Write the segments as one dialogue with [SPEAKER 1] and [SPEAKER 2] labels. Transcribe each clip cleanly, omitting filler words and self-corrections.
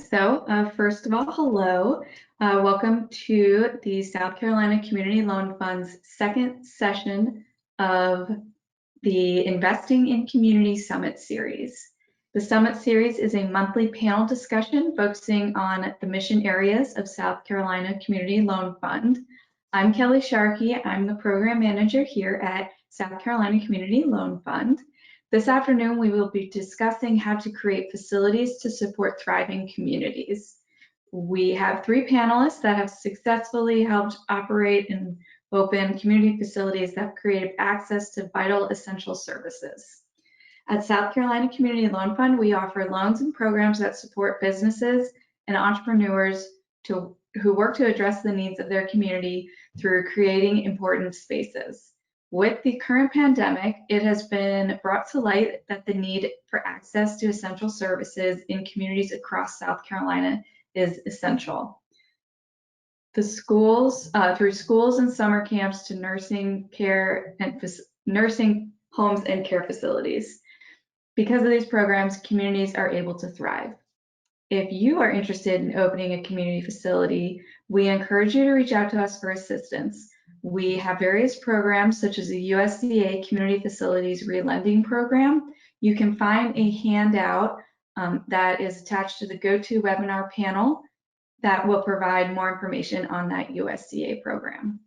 [SPEAKER 1] First of all, hello. Welcome to the South Carolina Community Loan Fund's second session of the Investing in Community Summit Series. The Summit Series is a monthly panel discussion focusing on the mission areas of South Carolina Community Loan Fund. I'm Kelly Sharkey. I'm the program manager here at South Carolina Community Loan Fund. This afternoon, we will be discussing how to create facilities to support thriving communities. We have three panelists that have successfully helped operate and open community facilities that have created access to vital essential services. At South Carolina Community Loan Fund, we offer loans and programs that support businesses and entrepreneurs who work to address the needs of their community through creating important spaces. With the current pandemic, it has been brought to light that the need for access to essential services in communities across South Carolina is essential. The schools, through schools and summer camps to nursing care and nursing homes and care facilities. Because of these programs, communities are able to thrive. If you are interested in opening a community facility, we encourage you to reach out to us for assistance. We have various programs such as the USDA Community Facilities Relending Program. You can find a handout that is attached to the GoToWebinar panel that will provide more information on that USDA program.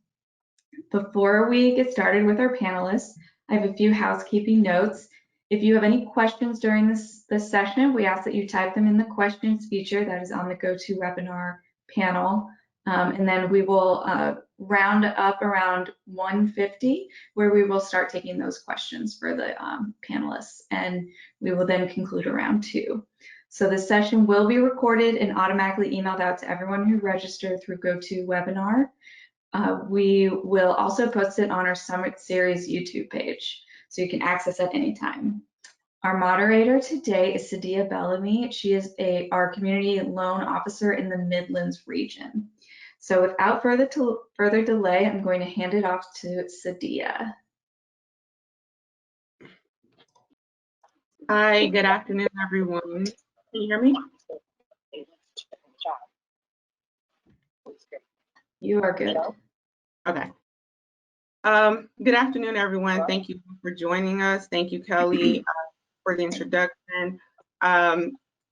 [SPEAKER 1] Before we get started with our panelists, I have a few housekeeping notes. If you have any questions during this session, we ask that you type them in the questions feature that is on the GoToWebinar panel. And then we will round up around 1:50, where we will start taking those questions for the panelists, and we will then conclude around 2. So the session will be recorded and automatically emailed out to everyone who registered through GoToWebinar. We will also post it on our Summit Series YouTube page, so you can access at any time. Our moderator today is Sadia Bellamy. She is our community loan officer in the Midlands region. So without further delay, I'm going to hand it off to Sadia.
[SPEAKER 2] Hi, good afternoon, everyone. Can you hear me?
[SPEAKER 1] You are good.
[SPEAKER 2] Okay. Good afternoon, everyone. Thank you for joining us. Thank you, Kelly, for the introduction.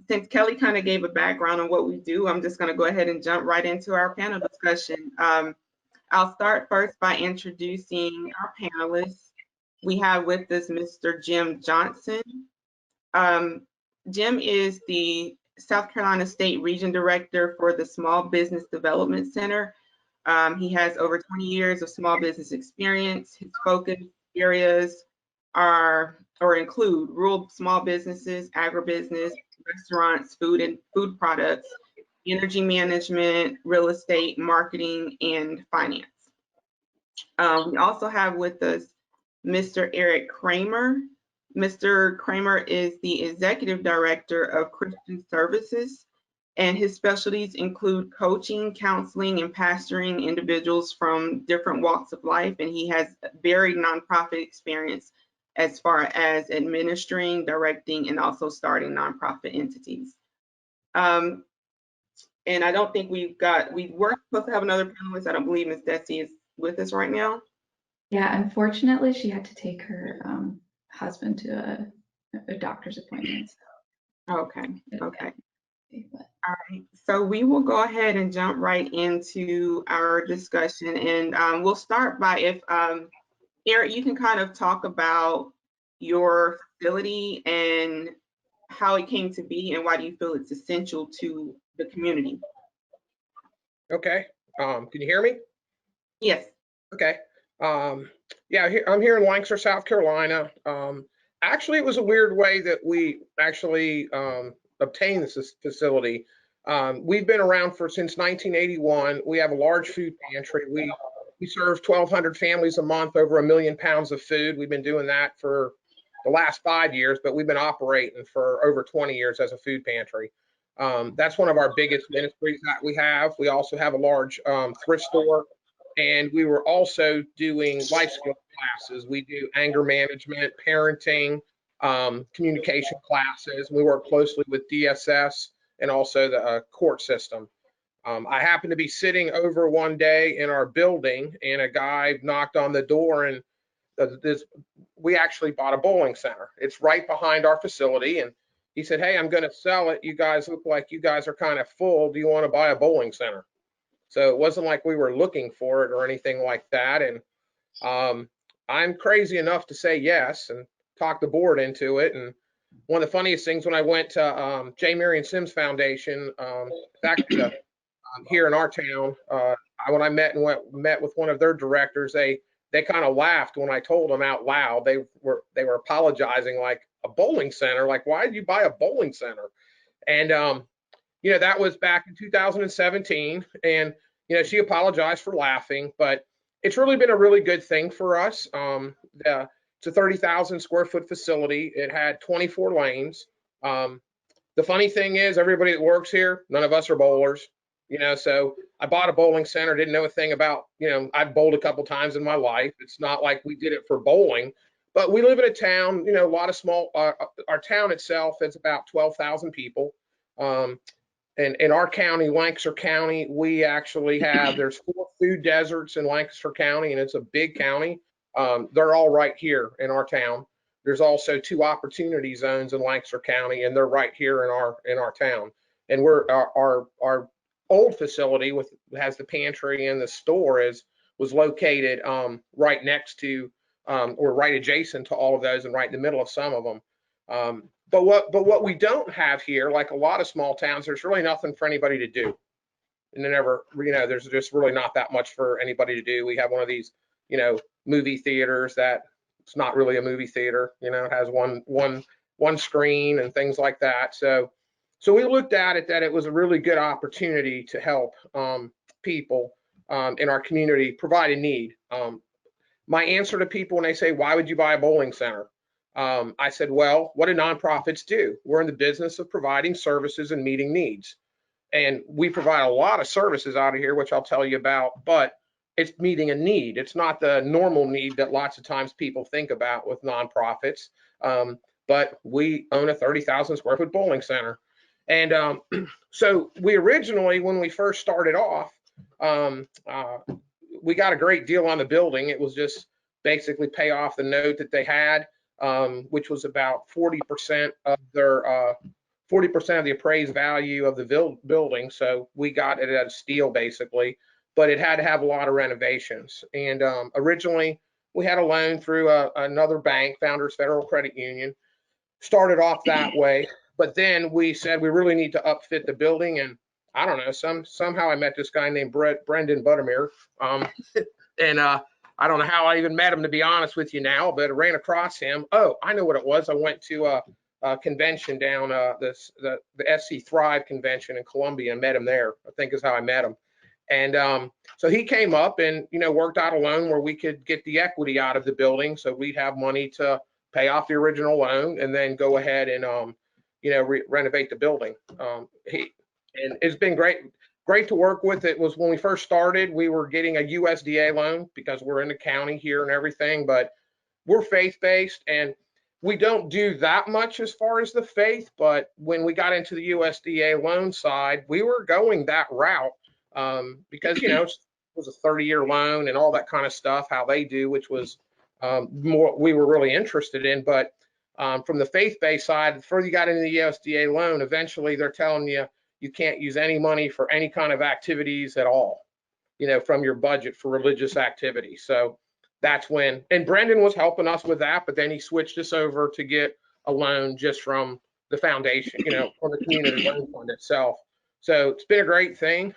[SPEAKER 2] Since Kelly kind of gave a background on what we do, I'm just going to go ahead and jump right into our panel discussion. I'll start first by introducing our panelists. We have with us Mr. Jim Johnson. Jim is the South Carolina State Region Director for the Small Business Development Center. He has over 20 years of small business experience. His focus areas include rural small businesses, agribusiness, restaurants, food products, energy management, real estate, marketing, and finance. We also have with us Mr. Eric Kramer. Mr. Kramer is the Executive Director of Christian Services, and his specialties include coaching, counseling, and pastoring individuals from different walks of life, and he has varied nonprofit experience as far as administering, directing, and also starting nonprofit entities. And I don't think we were supposed to have another panelist. I don't believe Ms. Desi is with us right now.
[SPEAKER 1] Yeah, unfortunately, she had to take her husband to a doctor's appointment. So.
[SPEAKER 2] Okay. All right, so we will go ahead and jump right into our discussion, and we'll start by if Eric, you can kind of talk about your facility and how it came to be and why do you feel it's essential to the community?
[SPEAKER 3] Okay, can you hear me?
[SPEAKER 2] Yes.
[SPEAKER 3] Okay, yeah, I'm here in Lancaster, South Carolina. Actually, it was a weird way that we actually obtained this facility. We've been around since 1981. We have a large food pantry. We serve 1,200 families a month, over 1 million pounds of food. We've been doing that for the last 5 years, but we've been operating for over 20 years as a food pantry. That's one of our biggest ministries that we have. We also have a large thrift store, and we were also doing life skill classes. We do anger management, parenting, communication classes. We work closely with DSS and also the court system. I happened to be sitting over one day in our building, and a guy knocked on the door, and we actually bought a bowling center. It's right behind our facility, and he said, "Hey, I'm going to sell it. You guys look like you guys are kind of full. Do you want to buy a bowling center?" So it wasn't like we were looking for it or anything like that. And I'm crazy enough to say yes and talk the board into it. And one of the funniest things, when I went to J. Marion Sims Foundation, actually here in our town, when I met with one of their directors, they kind of laughed when I told them out loud. They were apologizing, like, a bowling center, like, why did you buy a bowling center? And that was back in 2017, and she apologized for laughing, but it's really been a really good thing for us. It's a 30,000 square foot facility. It had 24 lanes. The funny thing is, everybody that works here, none of us are bowlers. So I bought a bowling center, didn't know a thing about, I've bowled a couple times in my life. It's not like we did it for bowling, but we live in a town, a lot of small, our town itself is about 12,000 people. And in our county, Lancaster County, we actually there's 4 food deserts in Lancaster County, and it's a big county. They're all right here in our town. There's also 2 opportunity zones in Lancaster County, and they're right here in our town. And our old facility has the pantry and the store was located right next to or right adjacent to all of those, and right in the middle of some of them. But what we don't have here, like a lot of small towns, there's really nothing for anybody to do. And there's just really not that much for anybody to do. We have one of these, movie theaters that it's not really a movie theater. It has one screen and things like that. So we looked at it that it was a really good opportunity to help people in our community provide a need. My answer to people when they say, "Why would you buy a bowling center?" I said, well, what do nonprofits do? We're in the business of providing services and meeting needs. And we provide a lot of services out of here, which I'll tell you about, but it's meeting a need. It's not the normal need that lots of times people think about with nonprofits. But we own a 30,000 square foot bowling center. And so we originally, when we first started off, we got a great deal on the building. It was just basically pay off the note that they had. Which was about 40% of their 40% of the appraised value of the building. So we got it at a steal basically, but it had to have a lot of renovations. And originally we had a loan through another bank, Founders Federal Credit Union. Started off that way, but then we said we really need to upfit the building. And I don't know, somehow I met this guy named Brendan Buttermere, and I don't know how I even met him, to be honest with you now, but I ran across him. Oh, I know what it was. I went to a convention down the SC Thrive convention in Columbia and met him there, I think is how I met him. And so he came up and, worked out a loan where we could get the equity out of the building. So we'd have money to pay off the original loan and then go ahead and, renovate the building. And it's been great to work with. It was when we first started, we were getting a USDA loan because we're in the county here and everything, but we're faith-based and we don't do that much as far as the faith. But when we got into the USDA loan side, we were going that route because, it was a 30-year loan and all that kind of stuff, how they do, which was more we were really interested in. But from the faith-based side, the further you got into the USDA loan, eventually they're telling you, you can't use any money for any kind of activities at all, from your budget for religious activity. So that's when, and Brendan was helping us with that, but then he switched us over to get a loan just from the foundation, from the community loan fund itself. So it's been a great thing.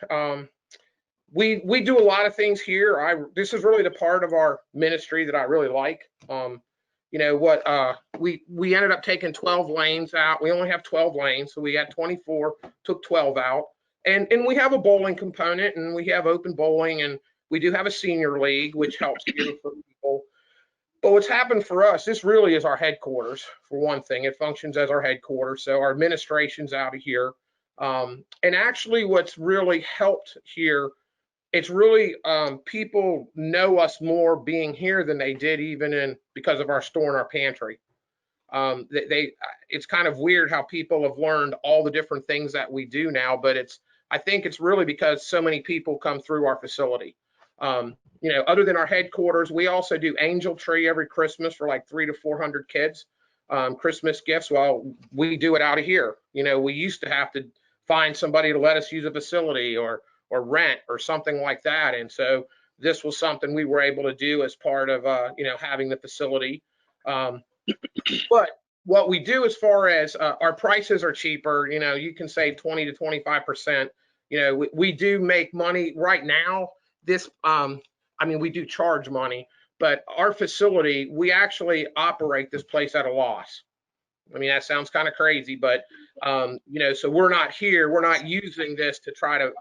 [SPEAKER 3] We do a lot of things here. This is really the part of our ministry that I really like. We ended up taking 12 lanes out. We only have 12 lanes, so we had 24, took 12 out. And we have a bowling component, and we have open bowling, and we do have a senior league, which helps here for people. But what's happened for us, this really is our headquarters, for one thing. It functions as our headquarters, so our administration's out of here. And actually what's really helped here, it's really people know us more being here than they did even because of our store and our pantry. it's kind of weird how people have learned all the different things that we do now, but I think it's really because so many people come through our facility. You know, other than our headquarters, we also do Angel Tree every Christmas for like 300 to 400 kids, Christmas gifts. Well, we do it out of here. You know, we used to have to find somebody to let us use a facility or rent or something like that. And so this was something we were able to do as part of, you know, having the facility. But what we do as far as our prices are cheaper, you know, you can save 20 to 25%. You know, we do make money right now. This, I mean, we do charge money, but our facility, we actually operate this place at a loss. I mean, that sounds kind of crazy, but you know, so we're not here. We're not using this to try to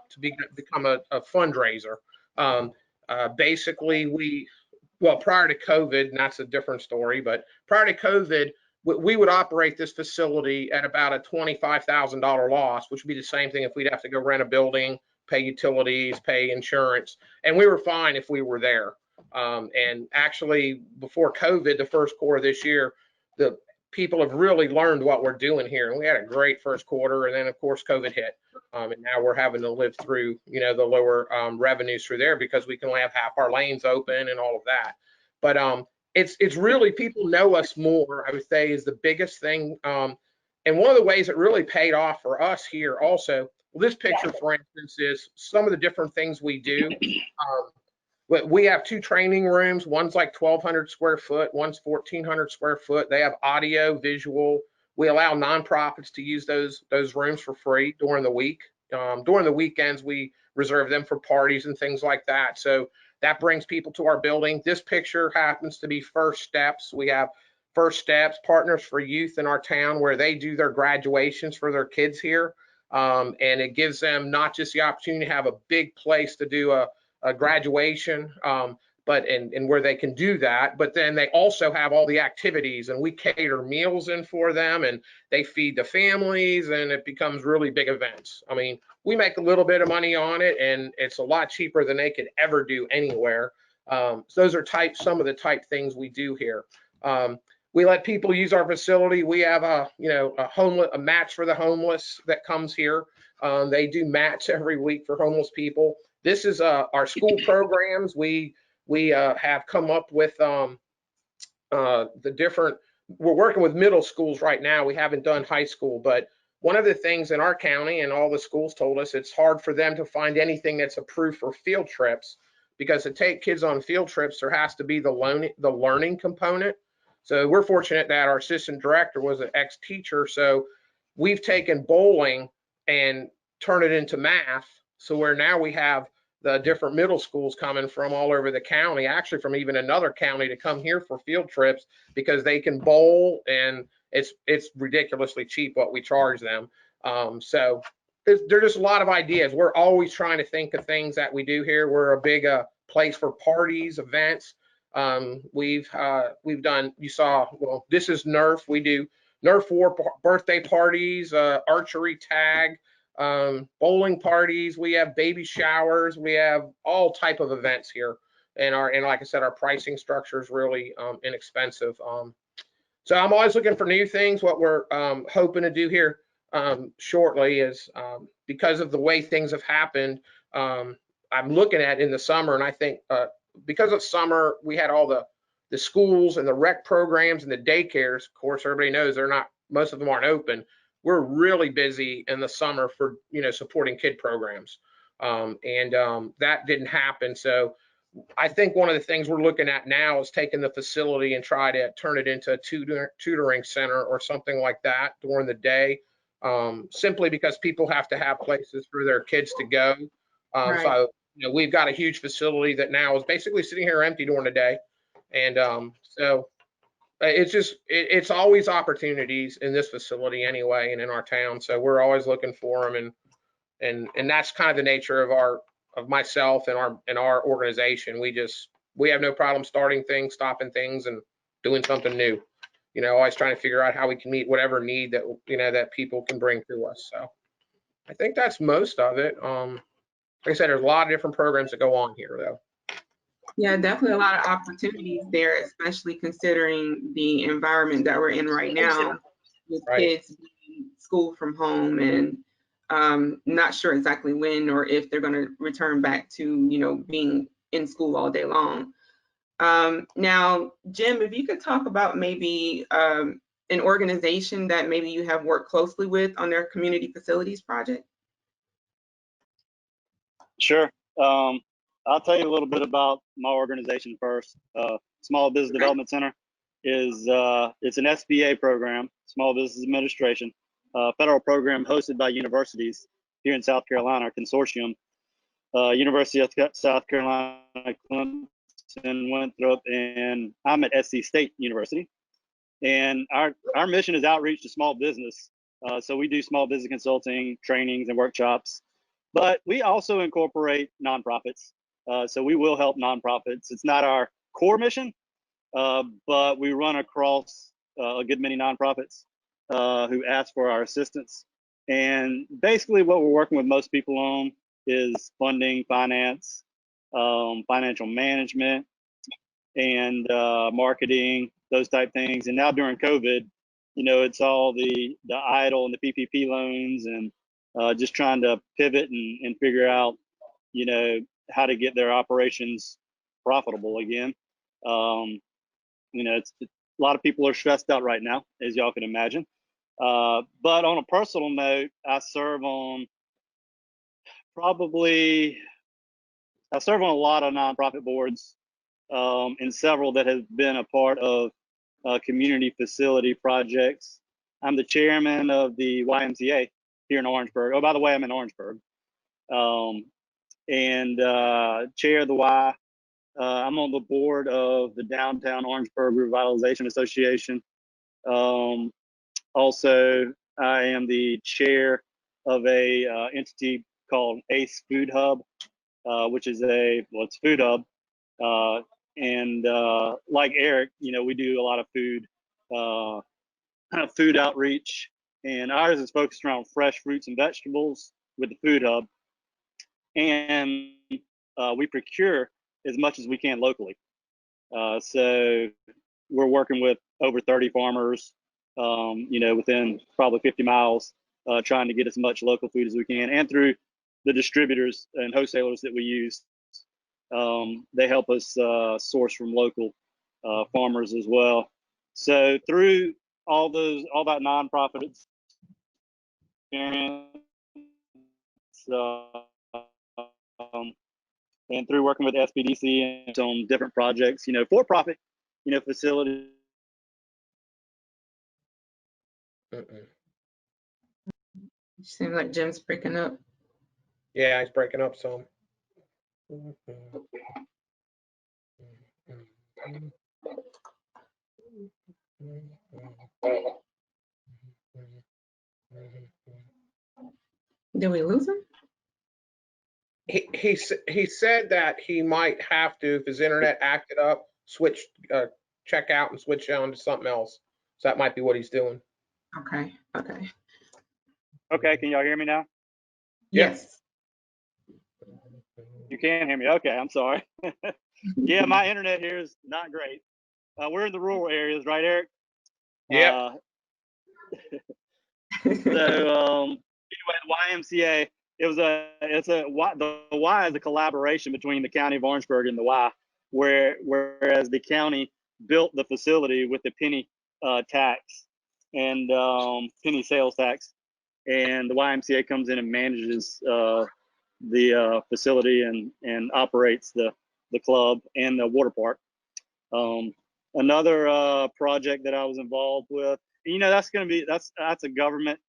[SPEAKER 3] become a fundraiser. Basically, well, prior to COVID, and that's a different story, but prior to COVID, we would operate this facility at about a $25,000 loss, which would be the same thing if we'd have to go rent a building, pay utilities, pay insurance, and we were fine if we were there. And actually, before COVID, the first quarter of this year, the people have really learned what we're doing here, and we had a great first quarter, and then of course COVID hit, and now we're having to live through, you know, the lower revenues through there because we can only have half our lanes open and all of that. But it's really, people know us more, I would say, is the biggest thing. And one of the ways it really paid off for us here also, well, this picture, for instance, is some of the different things we do. We have 2 training rooms. One's like 1,200 square foot, one's 1,400 square foot. They have audio, visual. We allow nonprofits to use those rooms for free during the week. During the weekends, we reserve them for parties and things like that. So that brings people to our building. This picture happens to be First Steps. We have First Steps, Partners for Youth in our town, where they do their graduations for their kids here. And it gives them not just the opportunity to have a big place to do a graduation, but and where they can do that, but then they also have all the activities, and we cater meals in for them, and they feed the families, and it becomes really big events. I mean, we make a little bit of money on it, and it's a lot cheaper than they could ever do anywhere. So those are some of the type things we do here. We let people use our facility. We have a match for the homeless that comes here. They do mats every week for homeless people. This is our school programs. We have come up with the different, we're working with middle schools right now. We haven't done high school, but one of the things in our county, and all the schools told us, it's hard for them to find anything that's approved for field trips, because to take kids on field trips, there has to be the learning component. So we're fortunate that our assistant director was an ex-teacher. So we've taken bowling and turned it into math. So where now we have the different middle schools coming from all over the county, actually from even another county, to come here for field trips because they can bowl, and it's ridiculously cheap what we charge them. So there's just a lot of ideas. We're always trying to think of things that we do here. We're a big place for parties, events. We've done, you saw, well, this is Nerf. We do Nerf war birthday parties, archery tag, bowling parties. We have baby showers. We have all type of events here, and like I said, our pricing structure is really inexpensive. So I'm always looking for new things. What we're hoping to do here shortly is, because of the way things have happened, I'm looking at in the summer, and I think because of summer, we had all the schools and the rec programs and the daycares. Of course, everybody knows most of them aren't open. We're really busy in the summer for, supporting kid programs. That didn't happen. So I think one of the things we're looking at now is taking the facility and try to turn it into a tutoring center or something like that during the day, simply because people have to have places for their kids to go. Right. So, we've got a huge facility that now is basically sitting here empty during the day. And so it's always opportunities in this facility anyway, and in our town. So we're always looking for them, and that's kind of the nature of myself and our organization. We have no problem starting things, stopping things, and doing something new. Always trying to figure out how we can meet whatever need that that people can bring to us. So I think that's most of it. Like I said, there's a lot of different programs that go on here, though.
[SPEAKER 2] Yeah, definitely a lot of opportunities there, especially considering the environment that we're in right now with
[SPEAKER 3] Right.
[SPEAKER 2] kids being schooled from home and not sure exactly when or if they're going to return back to, being in school all day long. Now, Jim, if you could talk about maybe an organization that maybe you have worked closely with on their community facilities project.
[SPEAKER 4] Sure. I'll tell you a little bit about my organization first. Small Business Development Center is it's an SBA program, Small Business Administration, federal program hosted by universities here in South Carolina, consortium. University of South Carolina, Clemson, Winthrop, and I'm at SC State University. And our mission is outreach to small business. So we do small business consulting, trainings, and workshops. But we also incorporate nonprofits. So we will help nonprofits. It's not our core mission, but we run across a good many nonprofits who ask for our assistance. And basically what we're working with most people on is funding, finance, financial management, and marketing, those type things. And now during COVID, it's all the EIDL and the PPP loans, and just trying to pivot and figure out, how to get their operations profitable again. It's a lot of people are stressed out right now, as y'all can imagine. But on a personal note, I serve on a lot of nonprofit boards, and several that have been a part of community facility projects. I'm the chairman of the YMCA here in Orangeburg. Oh, by the way, I'm in Orangeburg. And chair of the Y. I'm on the board of the Downtown Orangeburg Revitalization Association. Also, I am the chair of a entity called ACE Food Hub, which is it's food hub. And like Eric, we do a lot of food outreach, and ours is focused around fresh fruits and vegetables with the food hub. And we procure as much as we can locally. So we're working with over 30 farmers, within probably 50 miles, trying to get as much local food as we can, and through the distributors and wholesalers that we use. They help us source from local farmers as well. So through all that nonprofit experience, and through working with SBDC and on different projects, for-profit, facilities.
[SPEAKER 2] Seems like Jim's breaking up.
[SPEAKER 3] Yeah, he's breaking up some.
[SPEAKER 2] Did we lose him?
[SPEAKER 3] He said that he might have to, if his internet acted up, check out and switch on to something else. So that might be what he's doing.
[SPEAKER 2] Okay.
[SPEAKER 4] Okay, can y'all hear me now?
[SPEAKER 2] Yes.
[SPEAKER 4] You can hear me. Okay, I'm sorry. Yeah, my internet here is not great. We're in the rural areas, right, Eric?
[SPEAKER 3] Yeah.
[SPEAKER 4] So anyway, the YMCA, the Y is a collaboration between the county of Orangeburg and the Y, whereas the county built the facility with the penny tax and penny sales tax, and the YMCA comes in and manages the facility and operates the club and the water park. Another project that I was involved with, that's a government.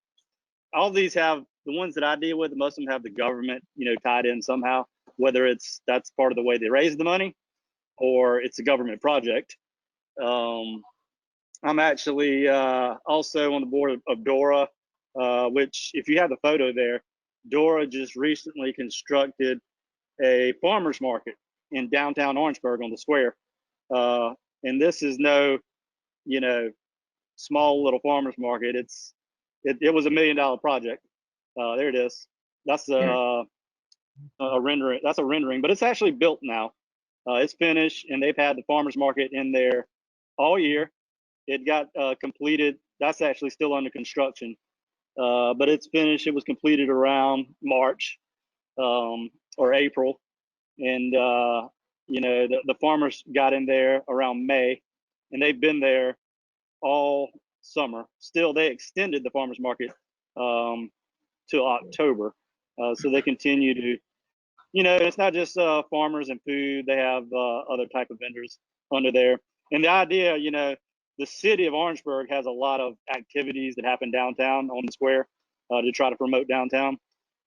[SPEAKER 4] All these have, the ones that I deal with, most of them have the government, tied in somehow, whether that's part of the way they raise the money or it's a government project. I'm actually also on the board of DORA, which, if you have the photo there, DORA just recently constructed a farmer's market in downtown Orangeburg on the square. And this is no, small little farmer's market. It was $1 million project. There it is. That's a rendering. That's a rendering, but it's actually built now. It's finished, and they've had the farmer's market in there all year. It got completed. That's actually still under construction, but it's finished. It was completed around March or April, and you know, the farmers got in there around May, and they've been there all summer. Still, they extended the farmers market till October, so they continue to, you know, it's not just farmers and food. They have other type of vendors under there. And the idea, you know, the city of Orangeburg has a lot of activities that happen downtown on the square to try to promote downtown.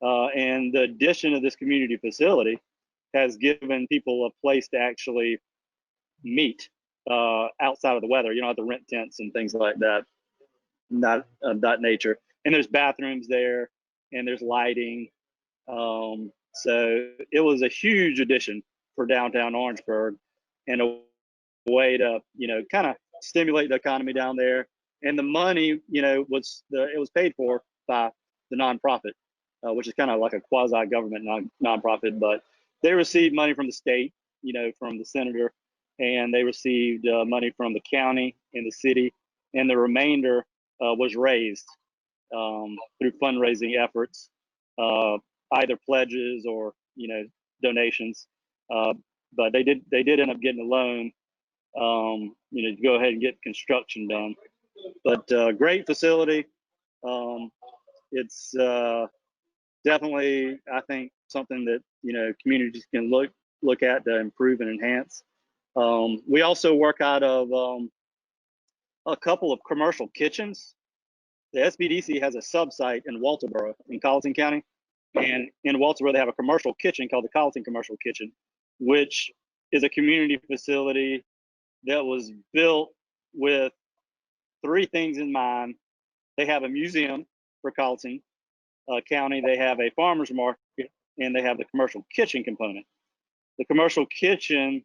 [SPEAKER 4] And the addition of this community facility has given people a place to actually meet outside of the weather. You don't have to rent tents and things like that, not that nature. And there's bathrooms there, and there's lighting. So it was a huge addition for downtown Orangeburg, and a way to, you know, kind of stimulate the economy down there. And the money, you know, it was paid for by the nonprofit, which is kind of like a quasi-government nonprofit, but they received money from the state, you know, from the senator, and they received money from the county and the city, and the remainder was raised through fundraising efforts, either pledges or, you know, donations. But they did end up getting a loan, you know, to go ahead and get construction done. But great facility. It's definitely, I think, something that, you know, communities can look at to improve and enhance. We also work out of a couple of commercial kitchens. The SBDC has a sub-site in Walterboro in Colleton County. And in Walterboro, they have a commercial kitchen called the Colleton Commercial Kitchen, which is a community facility that was built with 3 things in mind. They have a museum for Colleton County, they have a farmer's market, and they have the commercial kitchen component. The commercial kitchen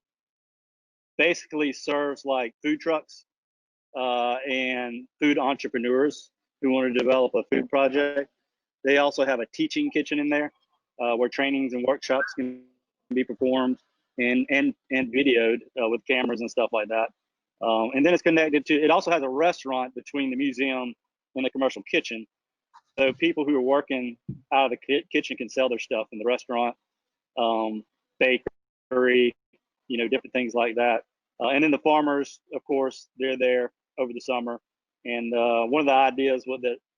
[SPEAKER 4] basically serves like food trucks and food entrepreneurs who want to develop a food project. They also have a teaching kitchen in there where trainings and workshops can be performed and videoed with cameras and stuff like that. And then it's connected to, it also has a restaurant between the museum and the commercial kitchen. So people who are working out of the kitchen can sell their stuff in the restaurant, bakery, you know, different things like that. And then the farmers, of course, they're there over the summer. And one of the ideas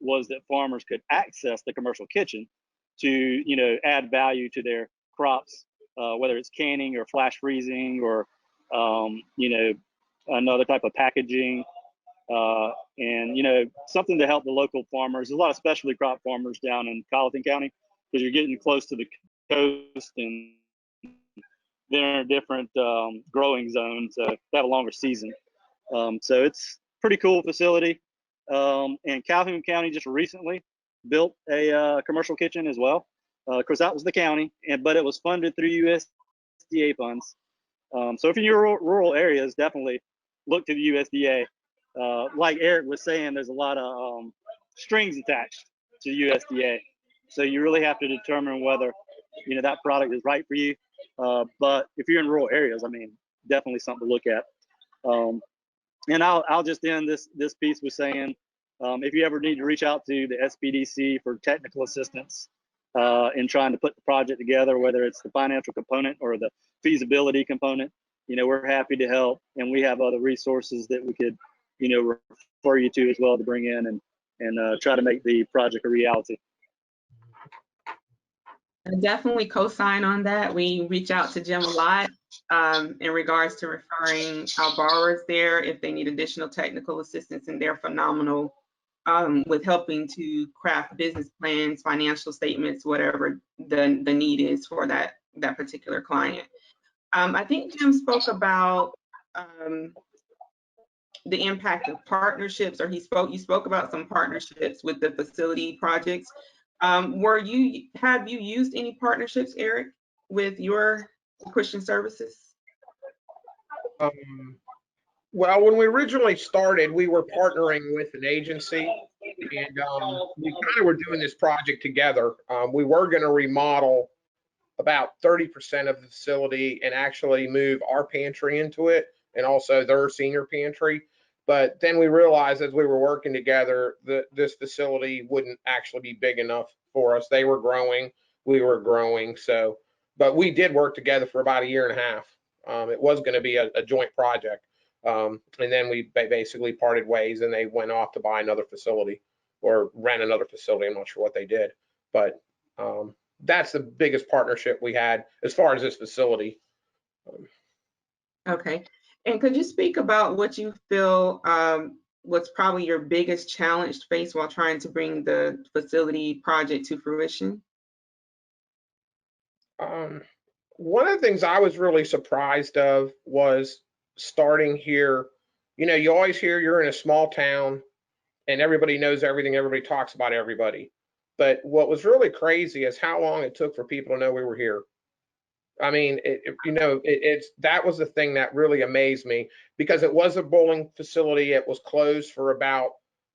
[SPEAKER 4] was that farmers could access the commercial kitchen to, you know, add value to their crops, whether it's canning or flash freezing or, you know, another type of packaging. And, you know, something to help the local farmers. There's a lot of specialty crop farmers down in Colleton County because you're getting close to the coast and they're in a different growing zone, so they have a longer season. So it's pretty cool facility. And Calhoun County just recently built a commercial kitchen as well. Of course, that was the county, but it was funded through USDA funds. So if you're in rural areas, definitely look to the USDA. Like Eric was saying, there's a lot of strings attached to the USDA. So you really have to determine whether, you know, that product is right for you. But if you're in rural areas, I mean, definitely something to look at. And I'll just end this piece with saying, if you ever need to reach out to the SBDC for technical assistance in trying to put the project together, whether it's the financial component or the feasibility component, you know, we're happy to help. And we have other resources that we could, you know, refer you to as well to bring in and try to make the project a reality.
[SPEAKER 2] I definitely co-sign on that. We reach out to Jim a lot in regards to referring our borrowers there if they need additional technical assistance, and they're phenomenal with helping to craft business plans, financial statements, whatever the need is for that particular client. I think Jim spoke about the impact of partnerships, or you spoke about some partnerships with the facility projects. Have you used any partnerships, Eric, with your Christian services?
[SPEAKER 3] Well, when we originally started, we were partnering with an agency, and we kind of were doing this project together. We were going to remodel about 30% of the facility and actually move our pantry into it and also their senior pantry. But then we realized as we were working together that this facility wouldn't actually be big enough for us. They were growing, we were growing. So, but we did work together for about a year and a half. It was going to be a joint project. And then we basically parted ways and they went off to buy another facility or rent another facility. I'm not sure what they did, but that's the biggest partnership we had as far as this facility.
[SPEAKER 2] Okay. And could you speak about what you feel was probably your biggest challenge faced while trying to bring the facility project to fruition?
[SPEAKER 3] One of the things I was really surprised of was starting here. You know, you always hear you're in a small town and everybody knows everything, everybody talks about everybody. But what was really crazy is how long it took for people to know we were here. I mean, that was the thing that really amazed me because it was a bowling facility. It was closed for about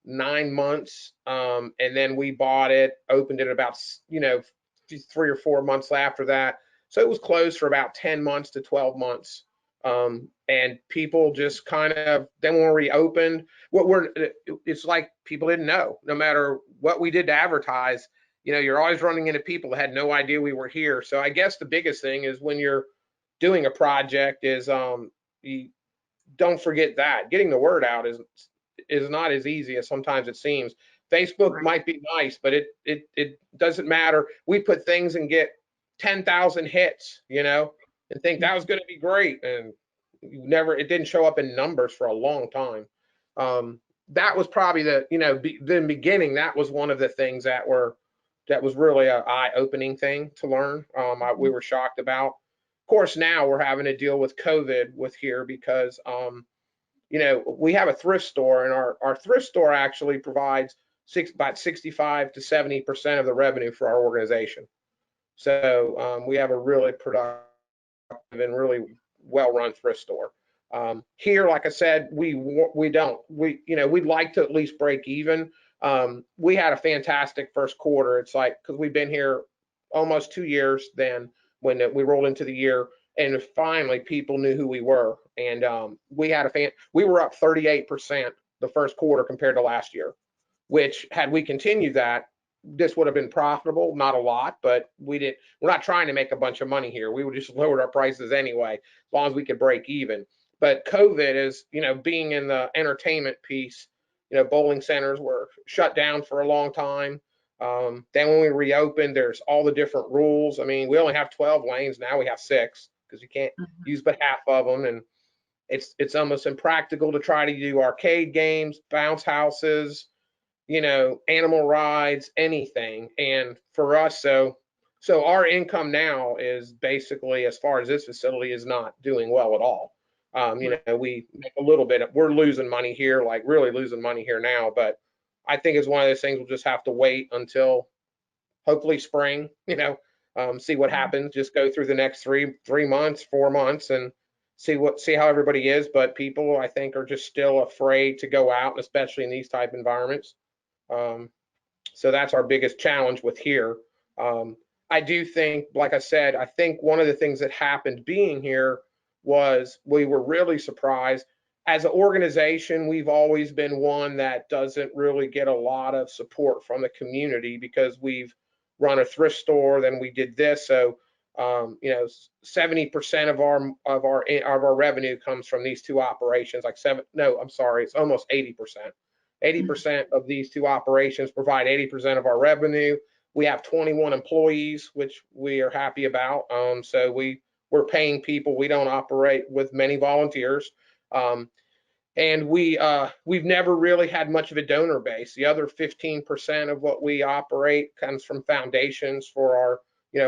[SPEAKER 3] 9 months, and then we bought it, opened it about 3 or 4 months after that. So it was closed for about 10 months to 12 months. And people just kind of then when we reopened, it's like people didn't know. No matter what we did to advertise, you're always running into people that had no idea we were here. So I guess the biggest thing is when you're doing a project is you don't forget that getting the word out is not as easy as sometimes it seems. Facebook
[SPEAKER 2] Right.
[SPEAKER 3] might be nice, but it doesn't matter. We put things and get 10,000 hits, and think that was going to be great, and it didn't show up in numbers for a long time. That was probably the beginning. That was one of the things that was really an eye-opening thing to learn. We were shocked about. Of course, now we're having to deal with COVID with here because we have a thrift store, and our thrift store actually provides about 65 to 70% of the revenue for our organization. So we have a really productive and really well-run thrift store. Here, like I said, we'd like to at least break even. We had a fantastic first quarter. It's like because we've been here almost 2 years then when we rolled into the year, and finally people knew who we were, and we were up 38% the first quarter compared to last year, which had we continued that, this would have been profitable, not a lot, but we're not trying to make a bunch of money here. We would just lowered our prices anyway, as long as we could break even. But COVID is, being in the entertainment piece, bowling centers were shut down for a long time. Then when we reopened, there's all the different rules. I mean, we only have 12 lanes, now we have 6 because you can't use but half of them. And it's almost impractical to try to do arcade games, bounce houses, animal rides, anything. And for us, so our income now is basically, as far as this facility, is not doing well at all. We make a little bit, we're losing money here, like really losing money here now, but I think it's one of those things we'll just have to wait until hopefully spring, see what happens, just go through the next 3 months, 4 months and see how everybody is. But people, I think, are just still afraid to go out, especially in these type environments. So that's our biggest challenge with here. I do think, like I said, I think one of the things that happened being here was we were really surprised. As an organization, we've always been one that doesn't really get a lot of support from the community because we've run a thrift store, then we did this. So 70% of our revenue comes from these 2 operations. It's almost 80%. 80% of these 2 operations provide 80% of our revenue. We have 21 employees, which we are happy about. So we're paying people. We don't operate with many volunteers. And we've never really had much of a donor base. The other 15% of what we operate comes from foundations for our,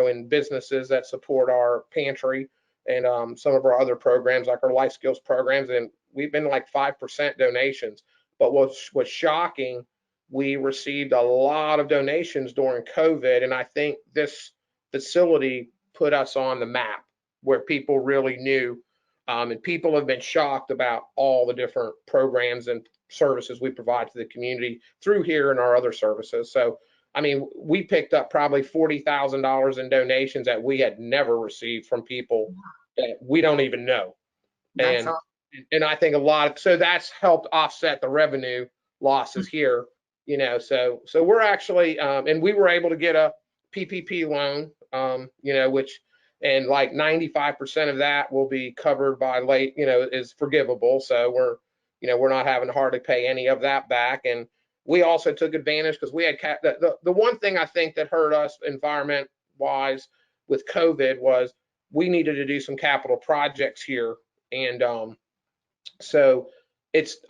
[SPEAKER 3] in businesses that support our pantry and some of our other programs like our life skills programs. And we've been like 5% donations. But what's shocking, we received a lot of donations during COVID, and I think this facility put us on the map where people really knew, and people have been shocked about all the different programs and services we provide to the community through here and our other services. So, I mean, we picked up probably $40,000 in donations that we had never received from people that we don't even know.
[SPEAKER 2] That's
[SPEAKER 3] And
[SPEAKER 2] awesome.
[SPEAKER 3] And I think so that's helped offset the revenue losses here, so we're actually, and we were able to get a PPP loan, which, and like 95% of that will be covered by is forgivable. So we're not having to hardly pay any of that back. And we also took advantage because we had the one thing I think that hurt us environment wise with COVID was we needed to do some capital projects here. And so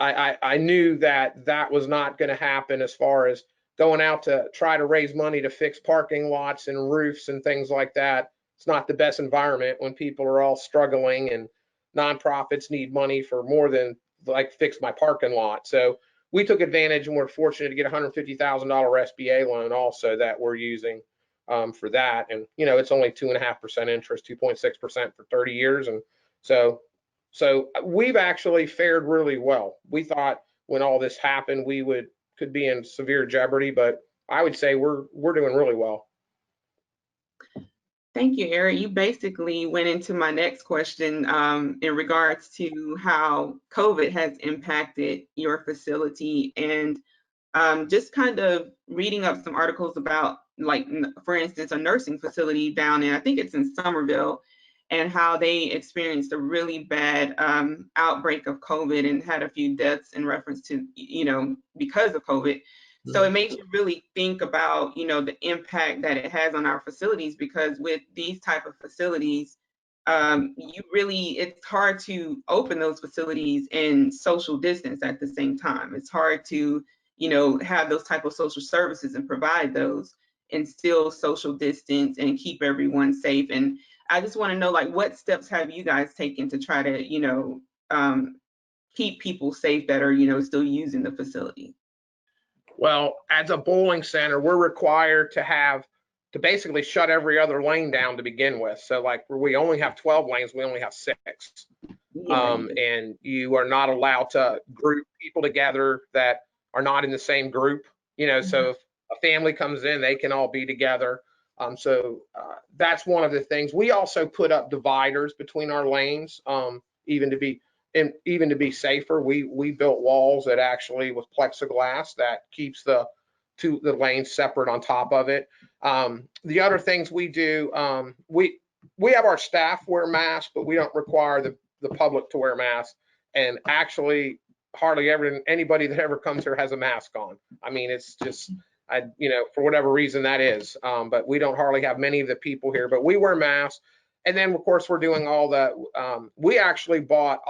[SPEAKER 3] I knew that was not going to happen as far as going out to try to raise money to fix parking lots and roofs and things like that. It's not the best environment when people are all struggling and nonprofits need money for more than like fix my parking lot. So we took advantage and we're fortunate to get a $150,000 SBA loan also that we're using for that. And, it's only 2.5% interest, 2.6% for 30 years. And so we've actually fared really well. We thought when all this happened, we could be in severe jeopardy, but I would say we're doing really well.
[SPEAKER 2] Thank you, Eric. You basically went into my next question in regards to how COVID has impacted your facility, and just kind of reading up some articles about, like, for instance, a nursing facility down in, I think it's in Somerville, and how they experienced a really bad outbreak of COVID and had a few deaths in reference to, because of COVID. So it makes you really think about, the impact that it has on our facilities, because with these type of facilities, it's hard to open those facilities and social distance at the same time. It's hard to, have those type of social services and provide those and still social distance and keep everyone safe. And I just want to know, like, what steps have you guys taken to try to, keep people safe that are, still using the facility?
[SPEAKER 3] Well, as a bowling center, we're required to basically shut every other lane down to begin with. So like where we only have 12 lanes, we only have 6. And you are not allowed to group people together that are not in the same group. So if a family comes in, they can all be together. So that's one of the things. We also put up dividers between our lanes, even to be safer. We built walls that actually with plexiglass that keeps the lanes separate on top of it. The other things we do, we have our staff wear masks, but we don't require the public to wear masks. And actually, hardly anybody that ever comes here has a mask on. I mean, it's just, for whatever reason that is. But we don't hardly have many of the people here, but we wear masks. And then, of course, we're doing all the, we actually bought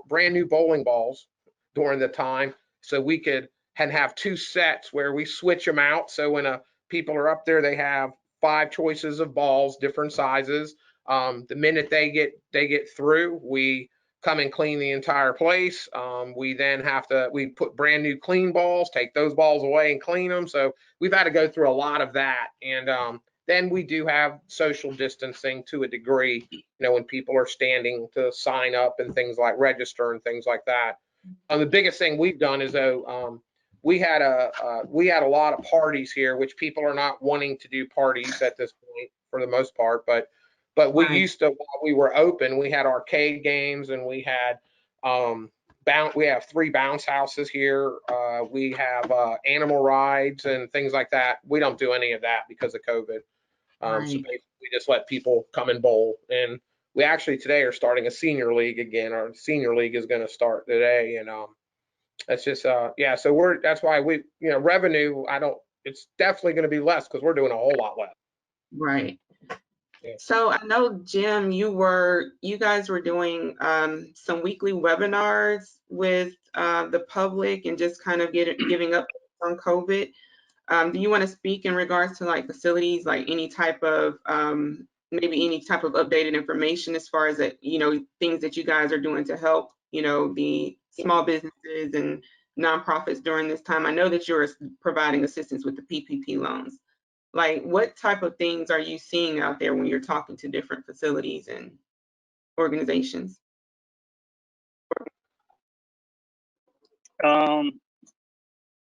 [SPEAKER 3] brand new bowling balls during the time. So we could have 2 sets where we switch them out. So when people are up there, they have 5 choices of balls, different sizes. The minute they get through, we come and clean the entire place. We then we put brand new clean balls, take those balls away and clean them. So we've had to go through a lot of that. And then we do have social distancing to a degree, when people are standing to sign up and things like register and things like that. The biggest thing we've done is though, we had a lot of parties here, which people are not wanting to do parties at this point for the most part, but we used to, while we were open, we had arcade games and we had we have 3 bounce houses here. We have animal rides and things like that. We don't do any of that because of COVID. So basically we just let people come and bowl. And we actually today are starting a senior league again. Our senior league is going to start today. And that's just, yeah, so that's why we, revenue, it's definitely going to be less because we're doing a whole lot less.
[SPEAKER 2] Right.
[SPEAKER 3] Yeah.
[SPEAKER 2] So I know, Jim, you guys were doing some weekly webinars with the public and just kind of giving up on COVID. Do you want to speak in regards to like facilities, like any type of maybe any type of updated information as far as that, things that you guys are doing to help, the small businesses and nonprofits during this time? I know that you're providing assistance with the PPP loans. Like, what type of things are you seeing out there when you're talking to different facilities and organizations?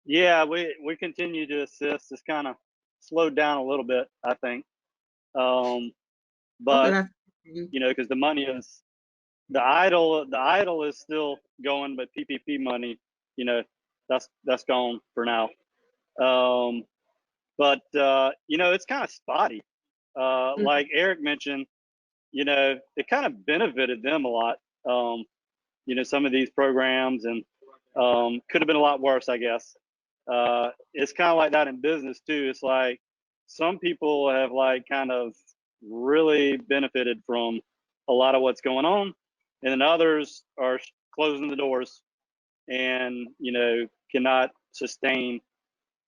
[SPEAKER 4] Yeah, we continue to assist. It's kind of slowed down a little bit, I think. But
[SPEAKER 2] Okay,
[SPEAKER 4] because the money the idle is still going, but PPP money, you know, that's gone for now. But you know, it's kind of spotty. Like Eric mentioned, you know, it kind of benefited them a lot. You know, some of these programs, and could have been a lot worse, I guess. It's kind of like that in business too. It's like some people have like kind of really benefited from a lot of what's going on, and then others are closing the doors and, you know, cannot sustain,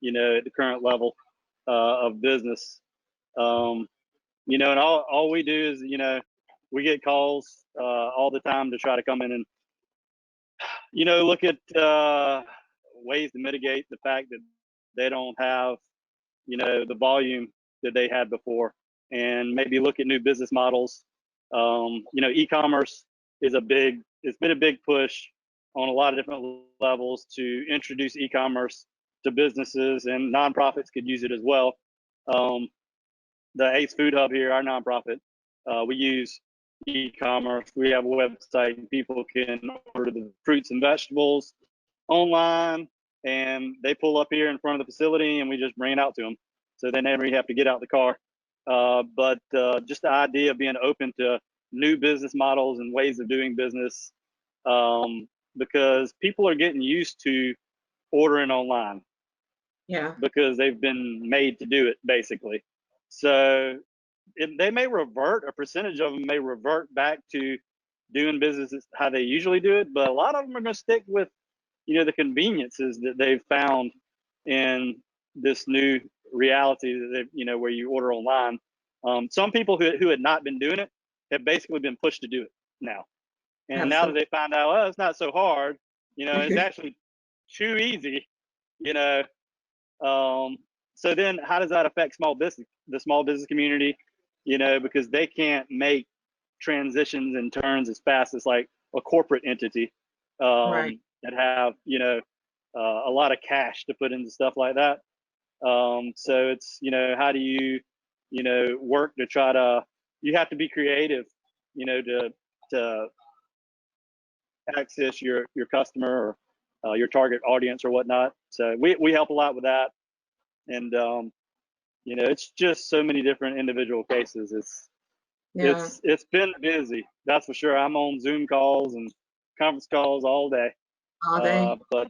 [SPEAKER 4] you know, at the current level of business. You know, and all we do is, you know, we get calls all the time to try to come in and, you know, look at ways to mitigate the fact that they don't have, you know, the volume that they had before, and maybe look at new business models. You know, e-commerce is it's been a big push on a lot of different levels to introduce e-commerce to businesses, and nonprofits could use it as well. The Ace Food Hub here, our nonprofit, we use e-commerce. We have a website, and people can order the fruits and vegetables online, and they pull up here in front of the facility, and we just bring it out to them. So they never have to get out the car. But just the idea of being open to new business models and ways of doing business, because people are getting used to ordering online.
[SPEAKER 2] Yeah.
[SPEAKER 4] Because they've been made to do it, basically. So they may revert, a percentage of them may revert back to doing business how they usually do it, but a lot of them are going to stick with, you know, the conveniences that they've found in this new reality that they, you know, where you order online. Some people who had not been doing it have basically been pushed to do it now. And now that they find out, oh, it's not so hard, you know, it's actually too easy, you know. So then how does that affect the small business community, you know, because they can't make transitions and turns as fast as like a corporate entity
[SPEAKER 2] Right.
[SPEAKER 4] that have, you know, a lot of cash to put into stuff like that. So it's, you know, how do you, you know, work to try to, you have to be creative, you know, to access your customer or your target audience or whatnot. So we help a lot with that. And you know, it's just so many different individual cases. It's been busy, that's for sure. I'm on Zoom calls and conference calls all day. But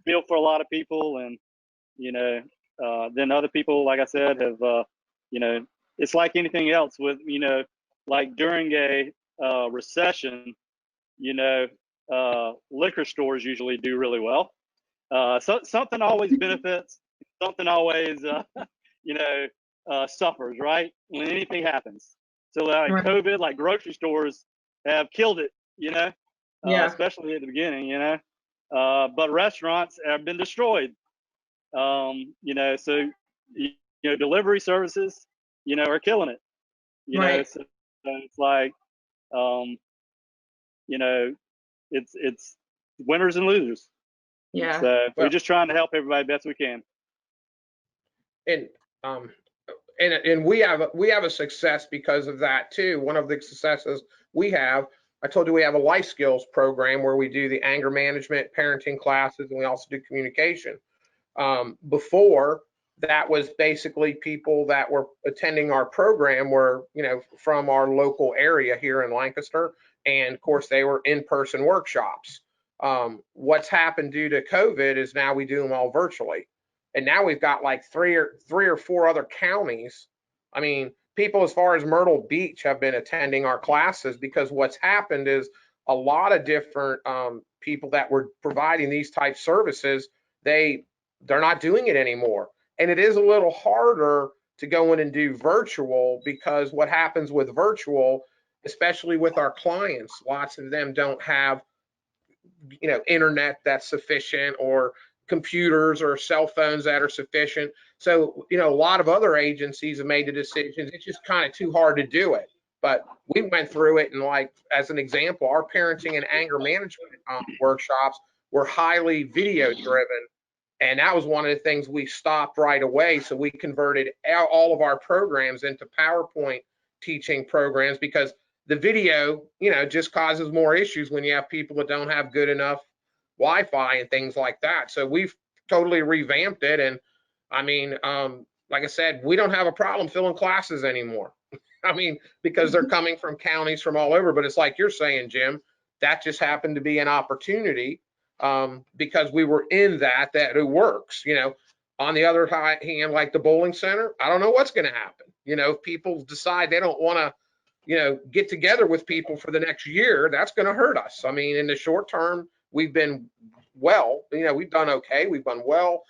[SPEAKER 4] feel for a lot of people, and you know, then other people, like I said, have you know, it's like anything else with, you know, like during a recession, you know, liquor stores usually do really well. So something always benefits, something always, you know, suffers, right? When anything happens. So like COVID, like grocery stores have killed it, you know, especially at the beginning, you know. But restaurants have been destroyed. You know, so you know, delivery services, you know, are killing it. You know, so it's like, you know, it's winners and losers.
[SPEAKER 2] Yeah.
[SPEAKER 4] So we're just trying to help everybody best we can.
[SPEAKER 3] And and we have a success because of that too. One of the successes we have, I told you, we have a life skills program where we do the anger management, parenting classes, and we also do communication. Before, that was basically people that were attending our program were, you know, from our local area here in Lancaster, and of course they were in-person workshops. What's happened due to COVID is now we do them all virtually. And now we've got like three or four other counties. I mean, people as far as Myrtle Beach have been attending our classes, because what's happened is a lot of different people that were providing these type services, they're not doing it anymore. And it is a little harder to go in and do virtual, because what happens with virtual, especially with our clients, lots of them don't have, you know, internet that's sufficient, or computers or cell phones that are sufficient. So, you know, a lot of other agencies have made the decisions. It's just kind of too hard to do it. But we went through it, and like, as an example, our parenting and anger management workshops were highly video driven. And that was one of the things we stopped right away. So we converted all of our programs into PowerPoint teaching programs, because the video, just causes more issues when you have people that don't have good enough Wi-Fi and things like that. So we've totally revamped it. And I mean, like I said, we don't have a problem filling classes anymore. I mean, because they're coming from counties from all over, but it's like you're saying, Jim, that just happened to be an opportunity because we were in that it works. On the other hand, like the bowling center, I don't know what's going to happen. If people decide they don't want to, get together with people for the next year, that's going to hurt us. I mean, in the short term, we've been well, we've done okay. We've done well.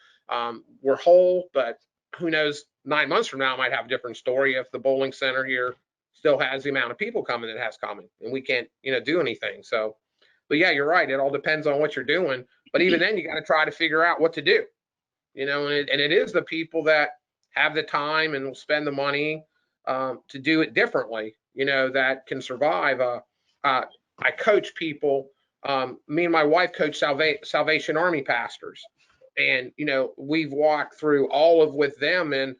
[SPEAKER 3] We're whole, but who knows, 9 months from now, I might have a different story if the bowling center here still has the amount of people coming it has coming and we can't, do anything. So, but yeah, you're right. It all depends on what you're doing. But even then, you got to try to figure out what to do, and it is the people that have the time and will spend the money to do it differently, that can survive. I coach people. Me and my wife coach Salvation Army pastors, and we've walked through all of with them. And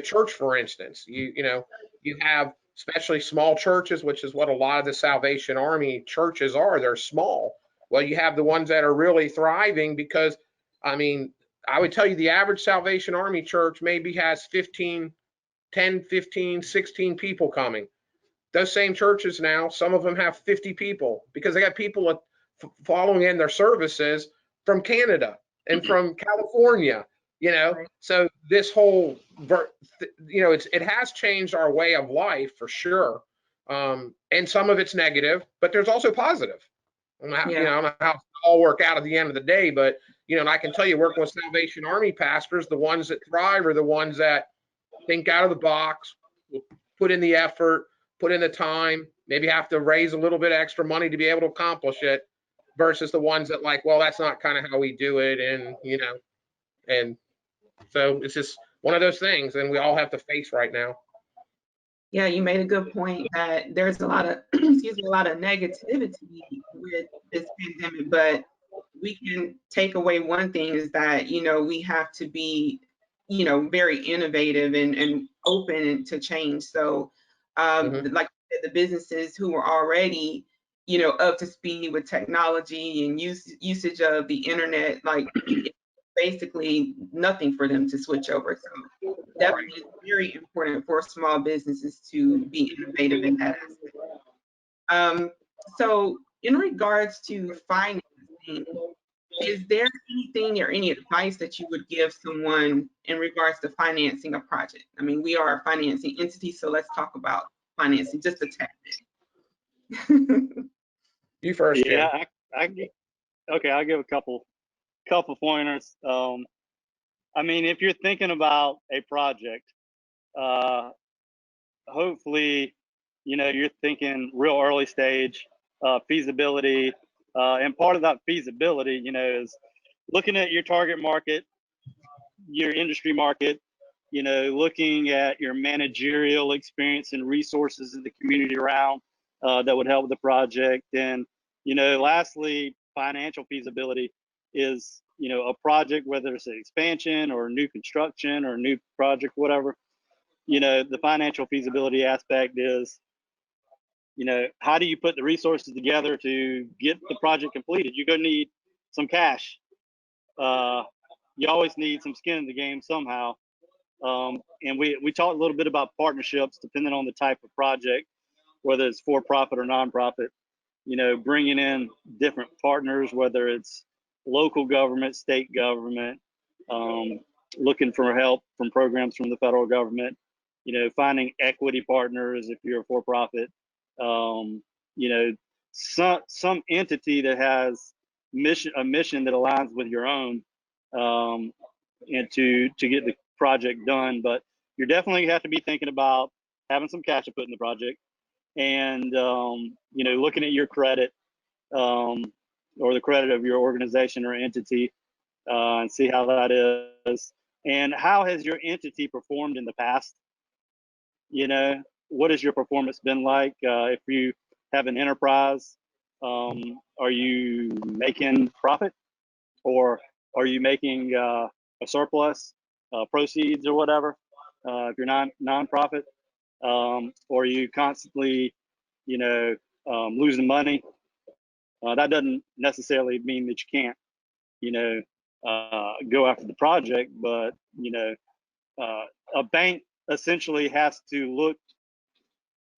[SPEAKER 3] church, for instance, you have especially small churches, which is what a lot of the Salvation Army churches are. They're small. Well, you have the ones that are really thriving because, I mean, I would tell you the average Salvation Army church maybe has 10, 15, 16 people coming. Those same churches now, some of them have 50 people because they got people following in their services from Canada and from California,
[SPEAKER 2] Right.
[SPEAKER 3] So this whole, it has changed our way of life for sure. And some of it's negative, but there's also positive. I don't know how it all work out at the end of the day, but, and I can tell you working with Salvation Army pastors, the ones that thrive are the ones that think out of the box, put in the effort, put in the time, maybe have to raise a little bit extra money to be able to accomplish it versus the ones that like, well, that's not kind of how we do it. And so it's just one of those things and we all have to face right now.
[SPEAKER 2] Yeah, you made a good point that there's a lot of, excuse me, a lot of negativity with this pandemic, but we can take away one thing is that, we have to be, very innovative and open to change. So, like the businesses who are already, up to speed with technology and usage of the internet, like basically nothing for them to switch over. So definitely it's very important for small businesses to be innovative in that aspect. So in regards to financing, is there anything or any advice that you would give someone in regards to financing a project? I mean, we are a financing entity, so let's talk about financing just a tad bit.
[SPEAKER 3] You first, Jim.
[SPEAKER 4] Yeah, okay, I'll give a couple pointers. I mean, if you're thinking about a project, hopefully, you're thinking real early stage feasibility, and part of that feasibility, is looking at your target market, your industry market, looking at your managerial experience and resources in the community around that would help with the project. And, lastly, financial feasibility is, a project, whether it's an expansion or new construction or new project, whatever, the financial feasibility aspect is, how do you put the resources together to get the project completed? You're going to need some cash. You always need some skin in the game somehow. And we talked a little bit about partnerships, depending on the type of project, whether it's for-profit or nonprofit, bringing in different partners, whether it's local government, state government, looking for help from programs from the federal government, finding equity partners if you're a for-profit, some entity that has a mission that aligns with your own, and to get the project done. But you're definitely have to be thinking about having some cash to put in the project, and looking at your credit, or the credit of your organization or entity, and see how that is, and how has your entity performed in the past. What has your performance been like? If you have an enterprise, are you making profit, or are you making a surplus, proceeds or whatever? If you're nonprofit, or are you constantly, losing money, that doesn't necessarily mean that you can't, go after the project. But a bank essentially has to look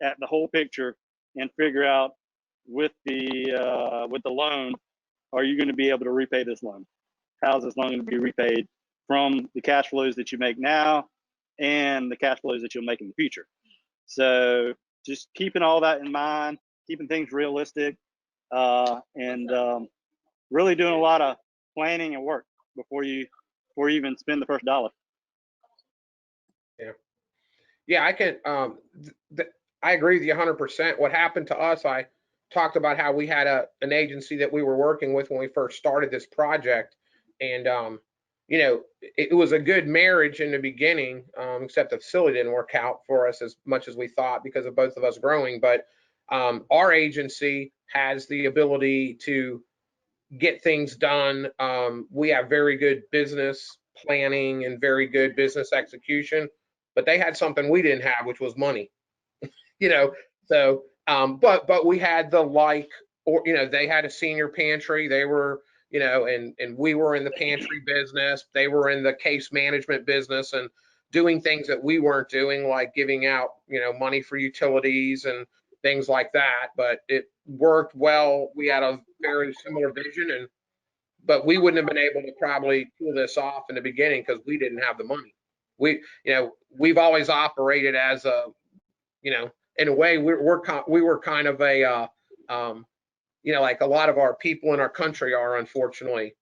[SPEAKER 4] at the whole picture and figure out with the loan, are you going to be able to repay this loan? How's this loan going to be repaid from the cash flows that you make now and the cash flows that you'll make in the future? So just keeping all that in mind, keeping things realistic, and really doing a lot of planning and work before you even spend the first dollar.
[SPEAKER 3] Yeah, I can. I agree with you 100%. What happened to us, I talked about how we had an agency that we were working with when we first started this project, and it was a good marriage in the beginning, except the facility didn't work out for us as much as we thought because of both of us growing. But our agency has the ability to get things done. We have very good business planning and very good business execution, but they had something we didn't have, which was money. So but we had they had a senior pantry. They were, and we were in the pantry business. They were in the case management business and doing things that we weren't doing, like giving out, money for utilities and things like that. But it worked well. We had a very similar vision, but we wouldn't have been able to probably pull this off in the beginning because we didn't have the money. We've always operated as a, in a way, we were kind of a, like a lot of our people in our country are, unfortunately,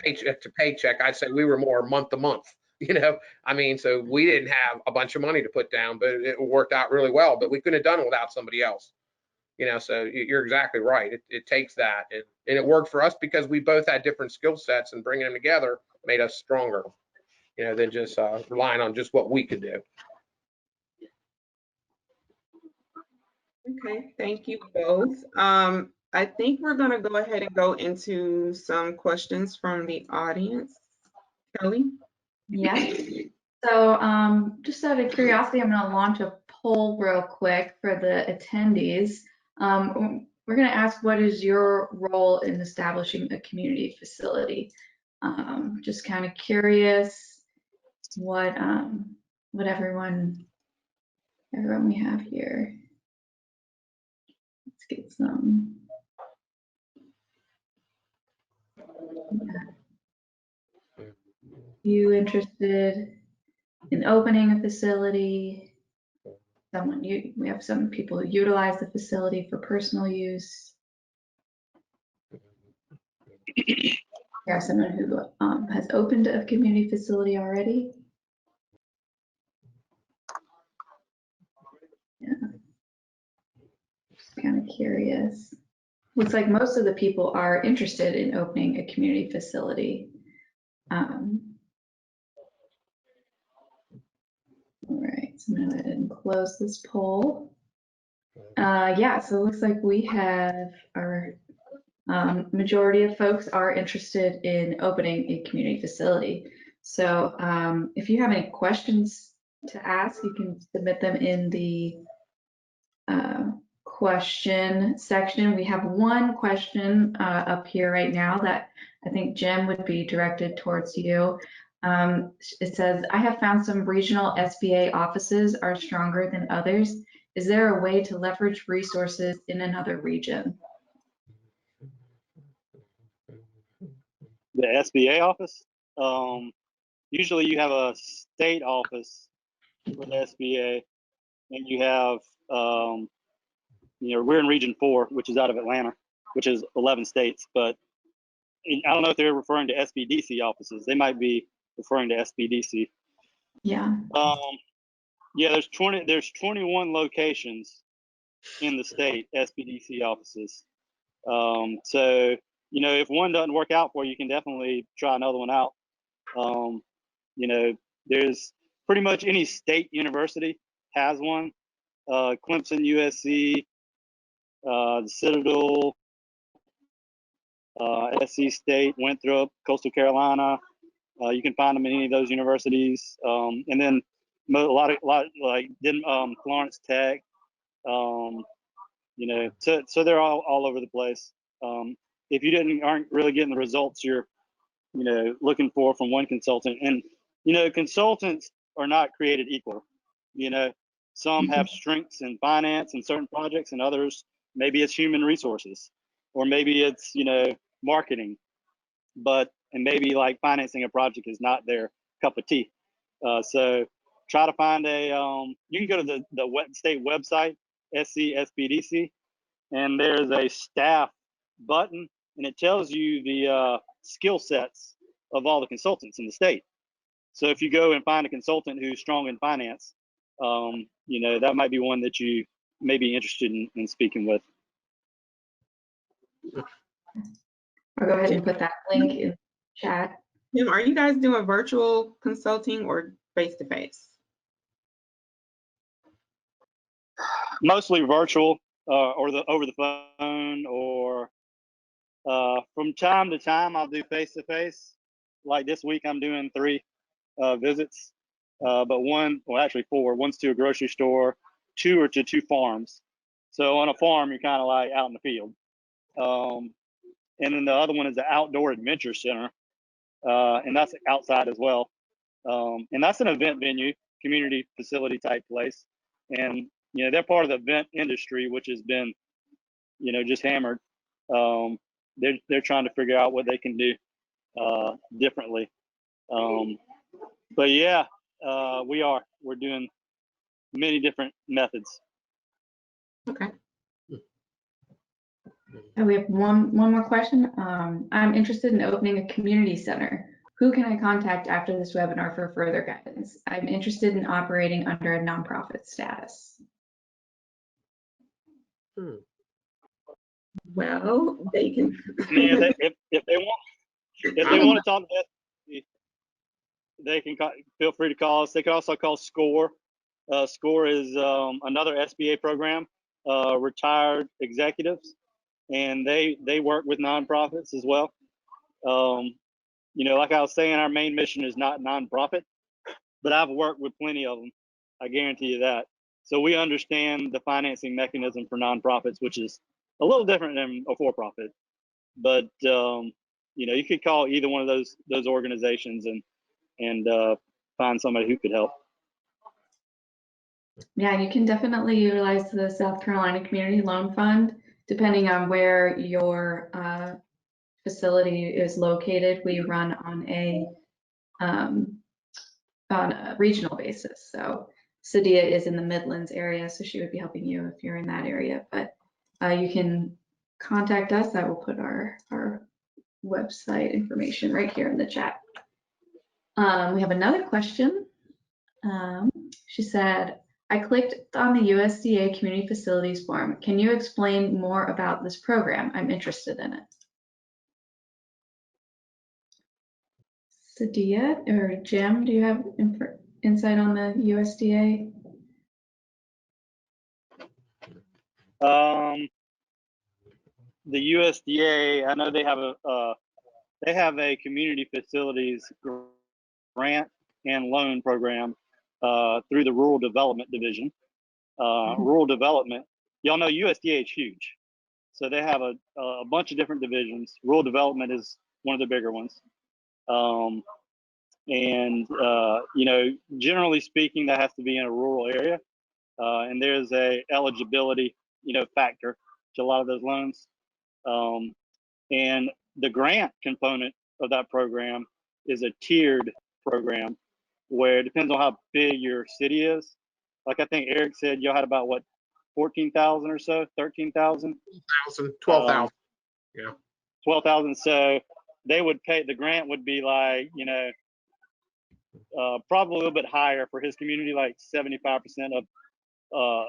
[SPEAKER 3] paycheck to paycheck. I'd say we were more month to month, so we didn't have a bunch of money to put down, but it worked out really well. But we couldn't have done it without somebody else, so you're exactly right. It takes that, and it worked for us because we both had different skill sets, and bringing them together made us stronger, than just relying on just what we could do.
[SPEAKER 2] Okay, thank you both. I think we're going to go ahead and go into some questions from the audience. Kelly?
[SPEAKER 1] Yeah. So just out of curiosity, I'm going to launch a poll real quick for the attendees. We're going to ask, what is your role in establishing a community facility? Just kind of curious what everyone we have here. Let's get some. You interested in opening a facility? We have some people who utilize the facility for personal use. We have someone who has opened a community facility already. Yeah, just kind of curious. Looks like most of the people are interested in opening a community facility. All right, so I'm going to go ahead and close this poll. Yeah, so it looks like we have our majority of folks are interested in opening a community facility. So if you have any questions to ask, you can submit them in the question section. We have one question up here right now that I think Jim would be directed towards you. It says, I have found some regional SBA offices are stronger than others. Is there a way to leverage resources in another region?
[SPEAKER 4] The SBA office, usually you have a state office for the SBA, and you have, we're in Region 4, which is out of Atlanta, which is 11 states. But I don't know if they're referring to SBDC offices. They might be referring to SBDC.
[SPEAKER 1] Yeah.
[SPEAKER 4] Yeah, there's 21 locations in the state, SBDC offices. So, if one doesn't work out for you, you can definitely try another one out. There's pretty much any state university has one. Clemson, USC, the Citadel, SC State, Winthrop, Coastal Carolina. You can find them in any of those universities. And then a lot like Florence Tech, So they're all over the place. If you aren't really getting the results you're looking for from one consultant, and consultants are not created equal. Some have strengths in finance and certain projects, and others maybe it's human resources, or maybe it's marketing, and maybe like financing a project is not their cup of tea. So try to find you can go to the state website, SCSPDC, and there's a staff button, and it tells you the skill sets of all the consultants in the state. So if you go and find a consultant who's strong in finance, that might be one that you may be interested in speaking with.
[SPEAKER 1] I'll go ahead and put that link in chat.
[SPEAKER 2] Tim, are you guys doing virtual consulting or face-to-face?
[SPEAKER 4] Mostly virtual, or over the phone, or from time to time I'll do face-to-face. Like this week I'm doing 3 visits, but actually 4. One's to a grocery store, 2 are to 2 farms. So on a farm you're kind of like out in the field, and then the other one is the outdoor adventure center, and that's outside as well, and that's an event venue, community facility type place, and they're part of the event industry, which has been just hammered. They're trying to figure out what they can do differently, but yeah, we're doing many different methods.
[SPEAKER 2] Okay.
[SPEAKER 1] And we have one more question. I'm interested in opening a community center. Who can I contact after this webinar for further guidance? I'm interested in operating under a nonprofit status.
[SPEAKER 2] Well, they can.
[SPEAKER 4] Yeah, if they want to talk to us, they can feel free to call us. They can also call SCORE. SCORE is another SBA program, retired executives, and they work with nonprofits as well. Like I was saying, our main mission is not nonprofit, but I've worked with plenty of them. I guarantee you that. So we understand the financing mechanism for nonprofits, which is a little different than a for-profit. But you could call either one of those organizations and find somebody who could help.
[SPEAKER 1] Yeah, you can definitely utilize the South Carolina Community Loan Fund, depending on where your facility is located. We run on a regional basis. So Sadia is in the Midlands area, so she would be helping you if you're in that area. But you can contact us. I will put our website information right here in the chat. We have another question. She said, I clicked on the USDA Community Facilities form. Can you explain more about this program? I'm interested in it. Sadia or Jim, do you have insight on the USDA?
[SPEAKER 4] The USDA, I know they have a community facilities grant and loan program through the Rural Development Division. Rural Development, y'all know USDA is huge, so they have a bunch of different divisions. Rural Development is one of the bigger ones, and generally speaking, that has to be in a rural area, and there's a eligibility factor to a lot of those loans, and the grant component of that program is a tiered program where it depends on how big your city is. Like I think Eric said, y'all had about what, 14,000 or so, 13,000?
[SPEAKER 3] 12,000. Yeah.
[SPEAKER 4] 12,000. So they would pay, the grant would be like, probably a little bit higher for his community, like 75% of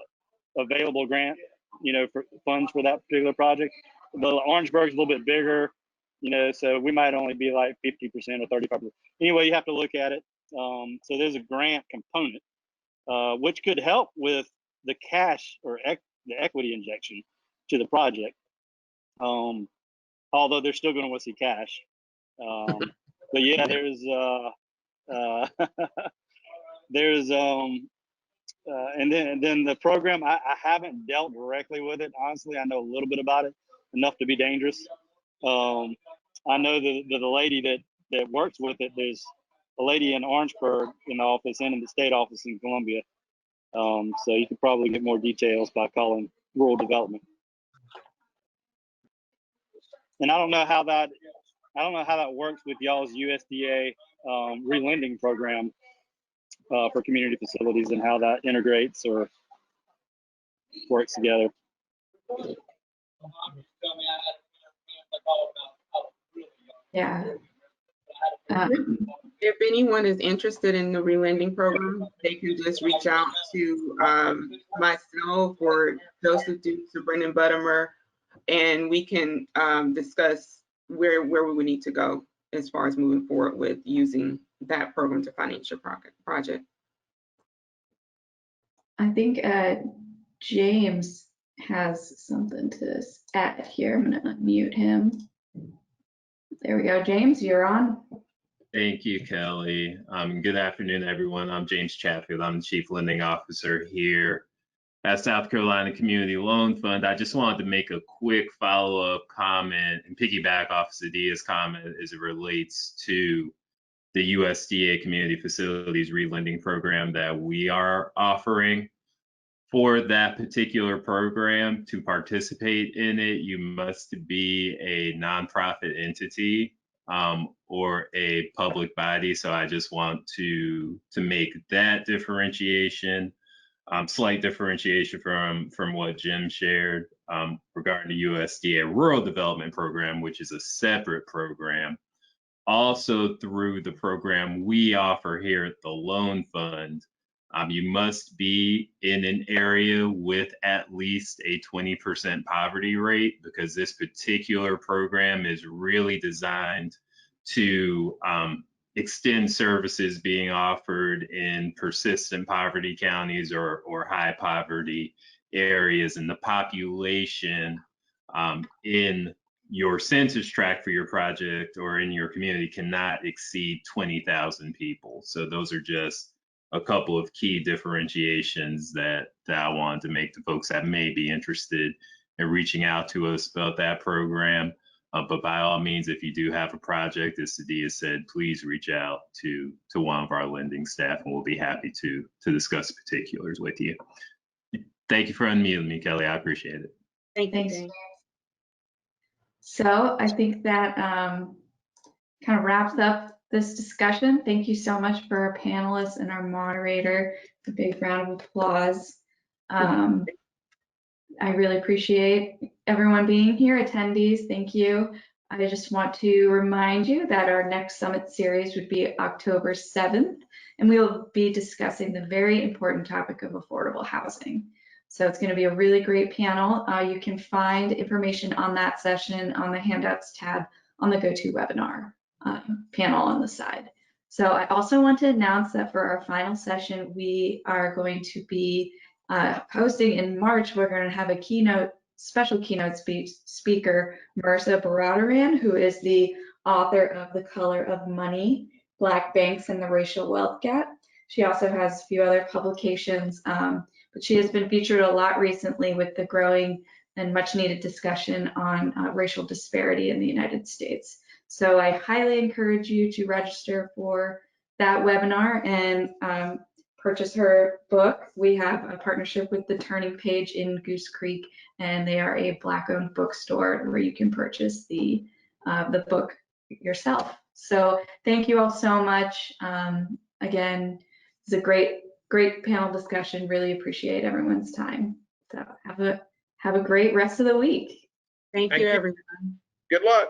[SPEAKER 4] available grant, for funds for that particular project. The Orangeburg's a little bit bigger, so we might only be like 50% or 35%. Anyway, you have to look at it. So there's a grant component, which could help with the cash or the equity injection to the project. Although they're still going to want to see cash. But yeah, there's and then the program, I haven't dealt directly with it. Honestly, I know a little bit about it, enough to be dangerous. I know the lady that works with it. There's a lady in Orangeburg in the office and in the state office in Columbia. So you could probably get more details by calling rural development. And I don't know how that works with y'all's USDA relending program for community facilities and how that integrates or works together.
[SPEAKER 1] Yeah.
[SPEAKER 2] If anyone is interested in the relending program, they can just reach out to myself or Joseph Dukes or Brendan Buttimer, and we can discuss where we would need to go as far as moving forward with using that program to finance your project.
[SPEAKER 1] I think James has something to add here. I'm going to unmute him. There we go. James, you're on.
[SPEAKER 5] Thank you, Kelly. Good afternoon, everyone. I'm James Chatfield. I'm the Chief Lending Officer here at South Carolina Community Loan Fund. I just wanted to make a quick follow-up comment and piggyback off Sadia's comment as it relates to the USDA Community Facilities Relending Program that we are offering. For that particular program, to participate in it, you must be a nonprofit entity or a public body. So I just want to make that differentiation, slight differentiation from what Jim shared regarding the USDA Rural Development Program, which is a separate program. Also, through the program we offer here at the Loan Fund, you must be in an area with at least a 20% poverty rate, because this particular program is really designed to extend services being offered in persistent poverty counties or high poverty areas, and the population in your census tract for your project or in your community cannot exceed 20,000 people. So those are just a couple of key differentiations that I wanted to make to folks that may be interested in reaching out to us about that program. But by all means, if you do have a project, as Sadia said, please reach out to one of our lending staff, and we'll be happy to discuss particulars with you. Thank you for unmuting me, Kelly. I appreciate it.
[SPEAKER 2] Thanks.
[SPEAKER 1] So I think that kind of wraps up this discussion. Thank you so much for our panelists and our moderator. A big round of applause. I really appreciate everyone being here, attendees. Thank you. I just want to remind you that our next summit series would be October 7th, and we will be discussing the very important topic of affordable housing. So it's going to be a really great panel. You can find information on that session on the handouts tab on the GoToWebinar panel on the side. So I also want to announce that for our final session, we are going to be hosting in March. We're going to have a special keynote speaker, Marissa Baradaran, who is the author of The Color of Money, Black Banks and the Racial Wealth Gap. She also has a few other publications, but she has been featured a lot recently with the growing and much needed discussion on racial disparity in the United States. So I highly encourage you to register for that webinar and purchase her book. We have a partnership with the Turning Page in Goose Creek, and they are a Black-owned bookstore where you can purchase the book yourself. So thank you all so much. Again, it's a great panel discussion. Really appreciate everyone's time. So have a great rest of the week.
[SPEAKER 2] Thank you, everyone.
[SPEAKER 3] Good luck.